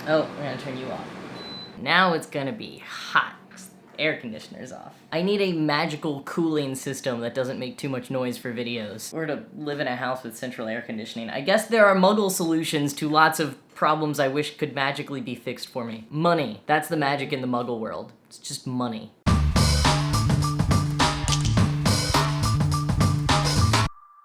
Oh, we're gonna turn you off. Now it's gonna be hot. Air conditioner's off. I need a magical cooling system that doesn't make too much noise for videos. Or to live in a house with central air conditioning. I guess there are muggle solutions to lots of problems I wish could magically be fixed for me. Money. That's the magic in the muggle world. It's just money.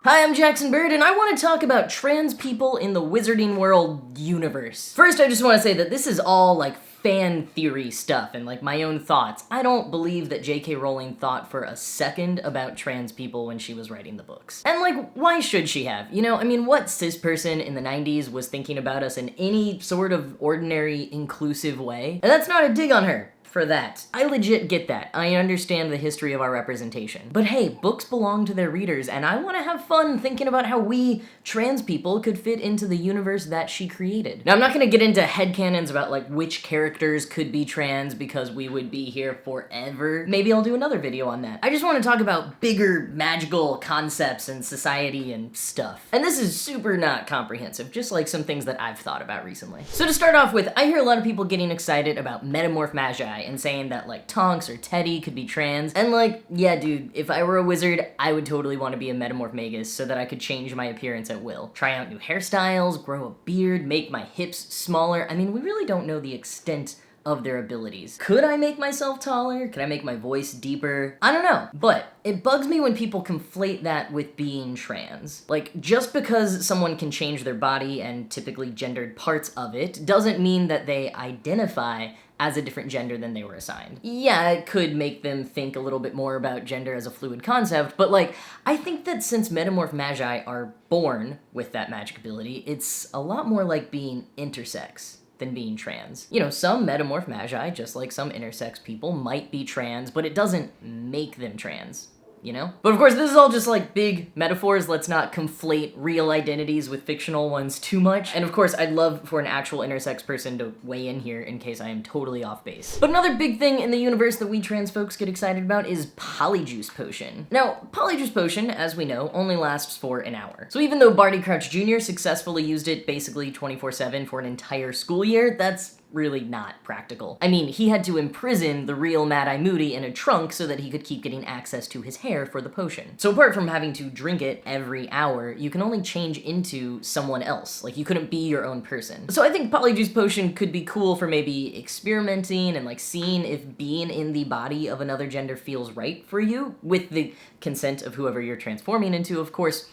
Hi, I'm Jackson Bird, and I want to talk about trans people in the Wizarding World universe. First, I just want to say that this is all, like, fan theory stuff and, like, my own thoughts. I don't believe that J.K. Rowling thought for a second about trans people when she was writing the books. And, like, why should she have? You know, I mean, what cis person in the 90s was thinking about us in any sort of ordinary, inclusive way? And that's not a dig on her. For that. I legit get that. I understand the history of our representation. But hey, books belong to their readers, and I want to have fun thinking about how we, trans people, could fit into the universe that she created. Now, I'm not gonna get into headcanons about, like, which characters could be trans because we would be here forever. Maybe I'll do another video on that. I just want to talk about bigger magical concepts and society and stuff. And this is super not comprehensive, just like some things that I've thought about recently. So to start off with, I hear a lot of people getting excited about Metamorph Magi and saying that, like, Tonks or Teddy could be trans. And, like, yeah, dude, if I were a wizard, I would totally want to be a Metamorph Magus so that I could change my appearance at will. Try out new hairstyles, grow a beard, make my hips smaller. I mean, we really don't know the extent of their abilities. Could I make myself taller? Could I make my voice deeper? I don't know, but it bugs me when people conflate that with being trans. Like, just because someone can change their body and typically gendered parts of it doesn't mean that they identify as a different gender than they were assigned. Yeah, it could make them think a little bit more about gender as a fluid concept, but, like, I think that since Metamorph Magi are born with that magic ability, it's a lot more like being intersex than being trans. You know, some Metamorph Magi, just like some intersex people, might be trans, but it doesn't make them trans. You know? But of course, this is all just like big metaphors. Let's not conflate real identities with fictional ones too much. And of course, I'd love for an actual intersex person to weigh in here in case I am totally off base. But another big thing in the universe that we trans folks get excited about is polyjuice potion. Now, polyjuice potion, as we know, only lasts for an hour. So even though Barty Crouch Jr. successfully used it basically 24/7 for an entire school year, that's really not practical. I mean, he had to imprison the real Mad-Eye Moody in a trunk so that he could keep getting access to his hair for the potion. So apart from having to drink it every hour, you can only change into someone else. Like, you couldn't be your own person. So I think polyjuice potion could be cool for maybe experimenting and, like, seeing if being in the body of another gender feels right for you, with the consent of whoever you're transforming into, of course.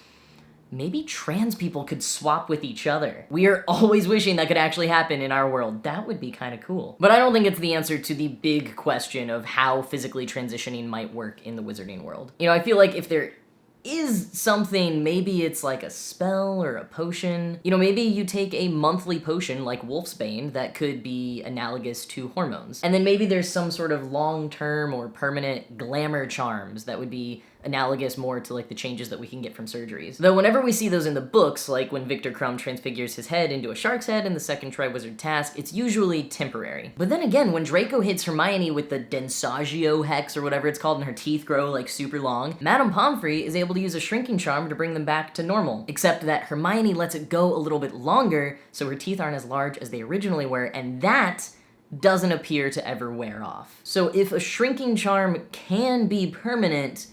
Maybe trans people could swap with each other. We are always wishing that could actually happen in our world. That would be kind of cool. But I don't think it's the answer to the big question of how physically transitioning might work in the wizarding world. You know, I feel like if there is something, maybe it's like a spell or a potion. You know, maybe you take a monthly potion like Wolfsbane that could be analogous to hormones. And then maybe there's some sort of long-term or permanent glamour charms that would be analogous more to, like, the changes that we can get from surgeries. Though whenever we see those in the books, like when Victor Crumb transfigures his head into a shark's head in the second Triwizard Task, it's usually temporary. But then again, when Draco hits Hermione with the Densagio hex or whatever it's called and her teeth grow, like, super long, Madame Pomfrey is able to use a shrinking charm to bring them back to normal. Except that Hermione lets it go a little bit longer, so her teeth aren't as large as they originally were, and that doesn't appear to ever wear off. So if a shrinking charm can be permanent,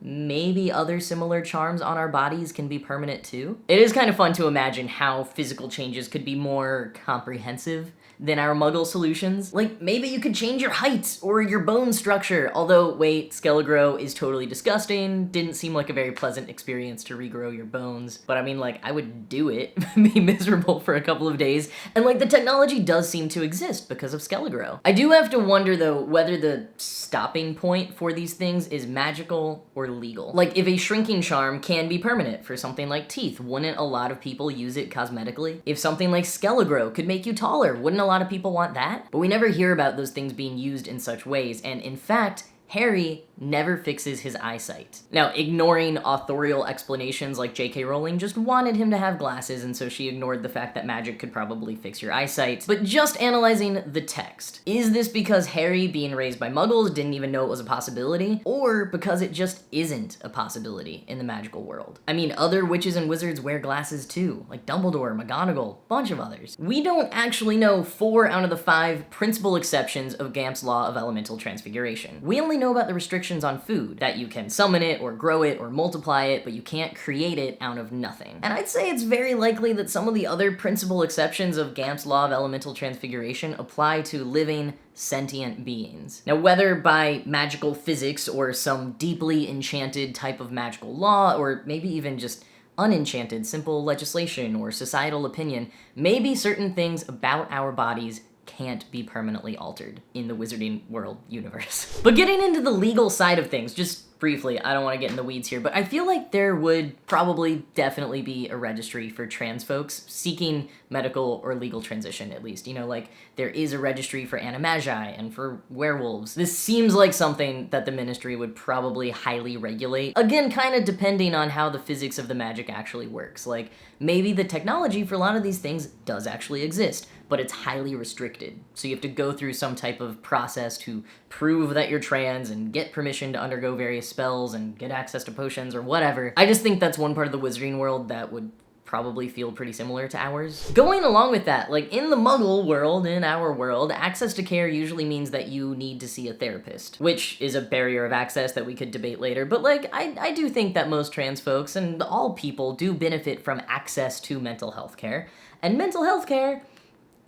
maybe other similar charms on our bodies can be permanent too? It is kind of fun to imagine how physical changes could be more comprehensive than our muggle solutions. Like, maybe you could change your height or your bone structure. Although, wait, Skelegro is totally disgusting. Didn't seem like a very pleasant experience to regrow your bones. But I mean, like, I would do it. Be miserable for a couple of days. And, like, the technology does seem to exist because of Skelegro. I do have to wonder, though, whether the stopping point for these things is magical or legal. Like, if a shrinking charm can be permanent for something like teeth, wouldn't a lot of people use it cosmetically? If something like Skelegro could make you taller, wouldn't a lot of people want that? But we never hear about those things being used in such ways, and in fact, Harry never fixes his eyesight. Now, ignoring authorial explanations like J.K. Rowling just wanted him to have glasses, and so she ignored the fact that magic could probably fix your eyesight. But just analyzing the text, is this because Harry, being raised by muggles, didn't even know it was a possibility? Or because it just isn't a possibility in the magical world? I mean, other witches and wizards wear glasses too, like Dumbledore, McGonagall, bunch of others. We don't actually know 4 out of the 5 principal exceptions of Gamp's law of elemental transfiguration. We only know about the restrictions on food, that you can summon it or grow it or multiply it, but you can't create it out of nothing. And I'd say it's very likely that some of the other principal exceptions of Gamp's law of elemental transfiguration apply to living, sentient beings. Now, whether by magical physics or some deeply enchanted type of magical law, or maybe even just unenchanted simple legislation or societal opinion, maybe certain things about our bodies can't be permanently altered in the Wizarding World universe. But getting into the legal side of things, just briefly, I don't want to get in the weeds here, but I feel like there would probably definitely be a registry for trans folks seeking medical or legal transition, at least. You know, like, there is a registry for animagi and for werewolves. This seems like something that the ministry would probably highly regulate. Again, kind of depending on how the physics of the magic actually works. Like, maybe the technology for a lot of these things does actually exist, but it's highly restricted. So you have to go through some type of process to prove that you're trans and get permission to undergo various spells and get access to potions or whatever. I just think that's one part of the Wizarding world that would probably feel pretty similar to ours. Going along with that, like in the Muggle world, in our world, access to care usually means that you need to see a therapist, which is a barrier of access that we could debate later, but like, I do think that most trans folks and all people do benefit from access to mental health care, and mental health care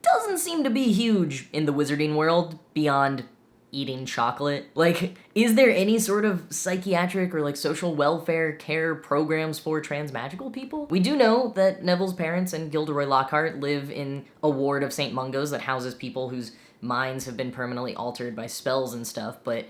doesn't seem to be huge in the Wizarding world beyond eating chocolate. Like, is there any sort of psychiatric or like social welfare care programs for trans magical people? We do know that Neville's parents and Gilderoy Lockhart live in a ward of St. Mungo's that houses people whose minds have been permanently altered by spells and stuff, but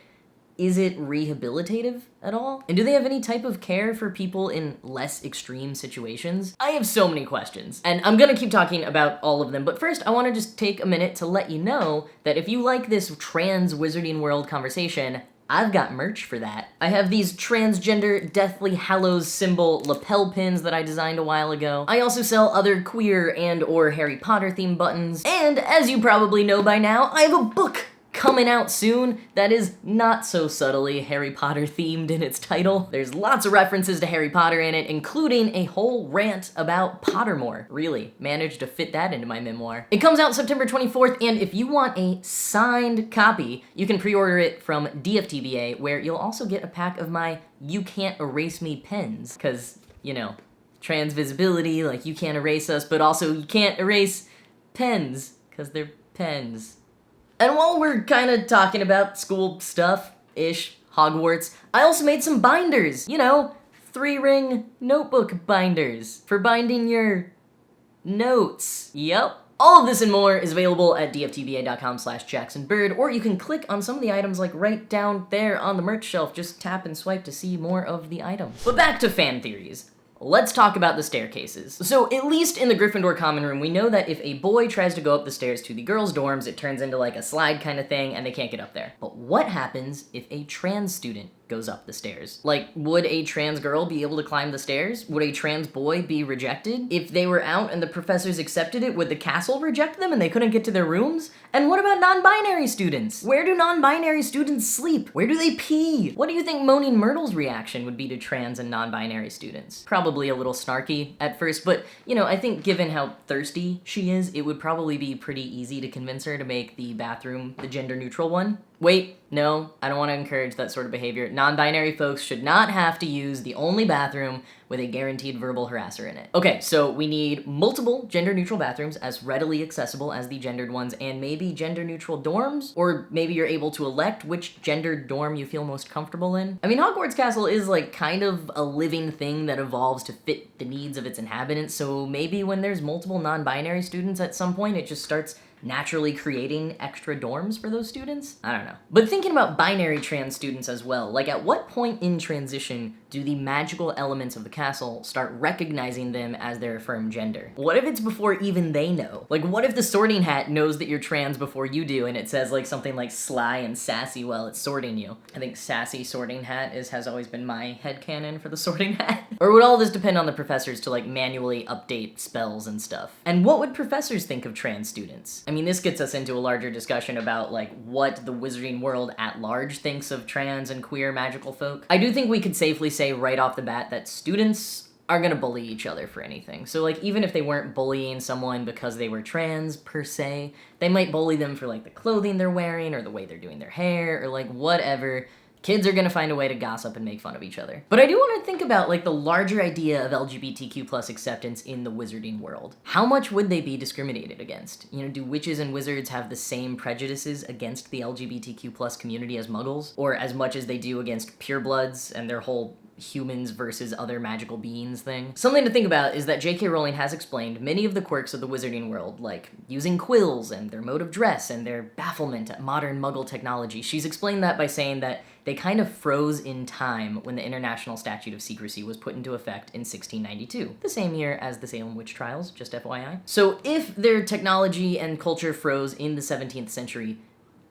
is it rehabilitative at all? And do they have any type of care for people in less extreme situations? I have so many questions, and I'm gonna keep talking about all of them, but first I wanna just take a minute to let you know that if you like this trans Wizarding World conversation, I've got merch for that. I have these transgender Deathly Hallows symbol lapel pins that I designed a while ago. I also sell other queer and or Harry Potter themed buttons, and as you probably know by now, I have a book coming out soon that is not so subtly Harry Potter themed in its title. There's lots of references to Harry Potter in it, including a whole rant about Pottermore. Really managed to fit that into my memoir. It comes out September 24th, and if you want a signed copy, you can pre-order it from DFTBA, where you'll also get a pack of my You Can't Erase Me pens, because, you know, trans visibility, like you can't erase us, but also you can't erase pens, because they're pens. And while we're kind of talking about school stuff-ish, Hogwarts, I also made some binders, you know, 3-ring notebook binders for binding your notes. Yep. All of this and more is available at dftba.com/jacksonbird, or you can click on some of the items like right down there on the merch shelf. Just tap and swipe to see more of the items. But back to fan theories. Let's talk about the staircases. So at least in the Gryffindor common room, we know that if a boy tries to go up the stairs to the girls' dorms, it turns into like a slide kind of thing and they can't get up there. But what happens if a trans student goes up the stairs? Like, would a trans girl be able to climb the stairs? Would a trans boy be rejected? If they were out and the professors accepted it, would the castle reject them and they couldn't get to their rooms? And what about non-binary students? Where do non-binary students sleep? Where do they pee? What do you think Moaning Myrtle's reaction would be to trans and non-binary students? Probably a little snarky at first, but, you know, I think given how thirsty she is, it would probably be pretty easy to convince her to make the bathroom the gender-neutral one. Wait, no, I don't want to encourage that sort of behavior. Non-binary folks should not have to use the only bathroom with a guaranteed verbal harasser in it. Okay, so we need multiple gender-neutral bathrooms as readily accessible as the gendered ones, and maybe gender-neutral dorms? Or maybe you're able to elect which gendered dorm you feel most comfortable in? I mean, Hogwarts Castle is like kind of a living thing that evolves to fit the needs of its inhabitants, so maybe when there's multiple non-binary students at some point, it just starts naturally creating extra dorms for those students? I don't know. But thinking about binary trans students as well, like at what point in transition do the magical elements of the castle start recognizing them as their affirmed gender? What if it's before even they know? Like, what if the sorting hat knows that you're trans before you do, and it says like something like sly and sassy while it's sorting you? I think sassy sorting hat has always been my headcanon for the sorting hat. Or would all this depend on the professors to like manually update spells and stuff? And what would professors think of trans students? I mean, this gets us into a larger discussion about like what the wizarding world at large thinks of trans and queer magical folk. I do think we could safely say right off the bat that students are gonna bully each other for anything. So like, even if they weren't bullying someone because they were trans per se, they might bully them for like the clothing they're wearing or the way they're doing their hair or like whatever. Kids are gonna find a way to gossip and make fun of each other. But I do want to think about like the larger idea of LGBTQ plus acceptance in the wizarding world. How much would they be discriminated against? You know, do witches and wizards have the same prejudices against the LGBTQ plus community as muggles? Or as much as they do against purebloods and their whole humans versus other magical beings thing? Something to think about is that J.K. Rowling has explained many of the quirks of the wizarding world, like using quills and their mode of dress and their bafflement at modern muggle technology. She's explained that by saying that they kind of froze in time when the International Statute of Secrecy was put into effect in 1692, the same year as the Salem witch trials, just FYI. So if their technology and culture froze in the 17th century,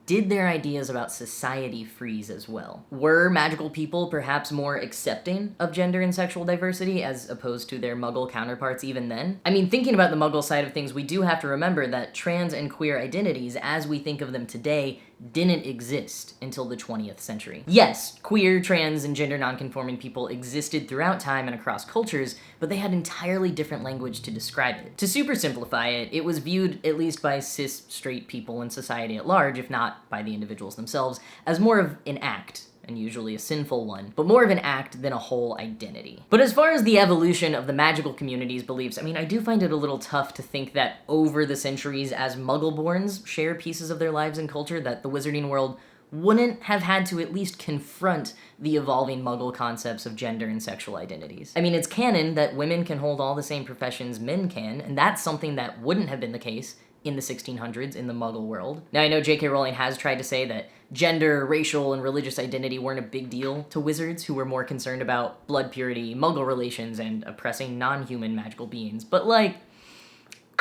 did their ideas about society freeze as well? Were magical people perhaps more accepting of gender and sexual diversity as opposed to their muggle counterparts even then? I mean, thinking about the muggle side of things, we do have to remember that trans and queer identities, as we think of them today, didn't exist until the 20th century. Yes, queer, trans, and gender nonconforming people existed throughout time and across cultures, but they had entirely different language to describe it. To super simplify it, it was viewed, at least by cis straight people in society at large, if not by the individuals themselves, as more of an act, and usually a sinful one, but more of an act than a whole identity. But as far as the evolution of the magical community's beliefs, I mean, I do find it a little tough to think that over the centuries, as Muggleborns share pieces of their lives and culture, that the wizarding world wouldn't have had to at least confront the evolving Muggle concepts of gender and sexual identities. I mean, it's canon that women can hold all the same professions men can, and that's something that wouldn't have been the case in the 1600s in the Muggle world. Now, I know J.K. Rowling has tried to say that gender, racial, and religious identity weren't a big deal to wizards who were more concerned about blood purity, Muggle relations, and oppressing non-human magical beings, but like,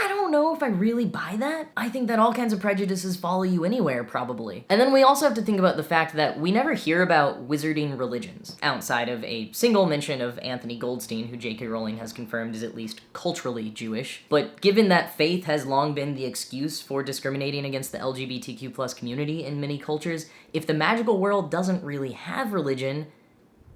I don't know if I really buy that. I think that all kinds of prejudices follow you anywhere, probably. And then we also have to think about the fact that we never hear about wizarding religions, outside of a single mention of Anthony Goldstein, who J.K. Rowling has confirmed is at least culturally Jewish. But given that faith has long been the excuse for discriminating against the LGBTQ plus community in many cultures, if the magical world doesn't really have religion,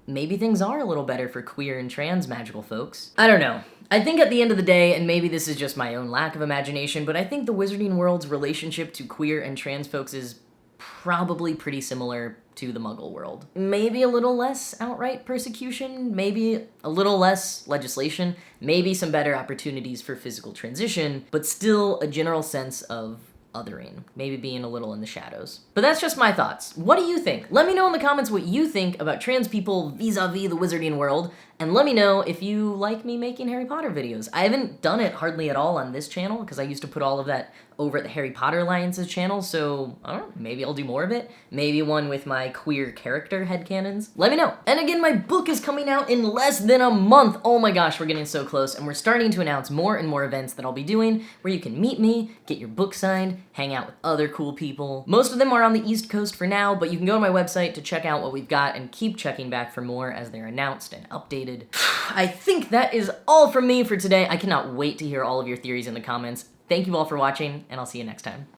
maybe things are a little better for queer and trans magical folks. I don't know. I think at the end of the day, and maybe this is just my own lack of imagination, but I think the wizarding world's relationship to queer and trans folks is probably pretty similar to the Muggle world. Maybe a little less outright persecution, maybe a little less legislation, maybe some better opportunities for physical transition, but still a general sense of othering, maybe being a little in the shadows. But that's just my thoughts. What do you think? Let me know in the comments what you think about trans people vis-a-vis the wizarding world, and let me know if you like me making Harry Potter videos. I haven't done it hardly at all on this channel, because I used to put all of that over at the Harry Potter Alliance's channel, so I don't know, maybe I'll do more of it. Maybe one with my queer character headcanons. Let me know. And again, my book is coming out in less than a month. Oh my gosh, we're getting so close, and we're starting to announce more and more events that I'll be doing where you can meet me, get your book signed, hang out with other cool people. Most of them are on the East Coast for now, but you can go to my website to check out what we've got and keep checking back for more as they're announced and updated. I think that is all from me for today. I cannot wait to hear all of your theories in the comments. Thank you all for watching, and I'll see you next time.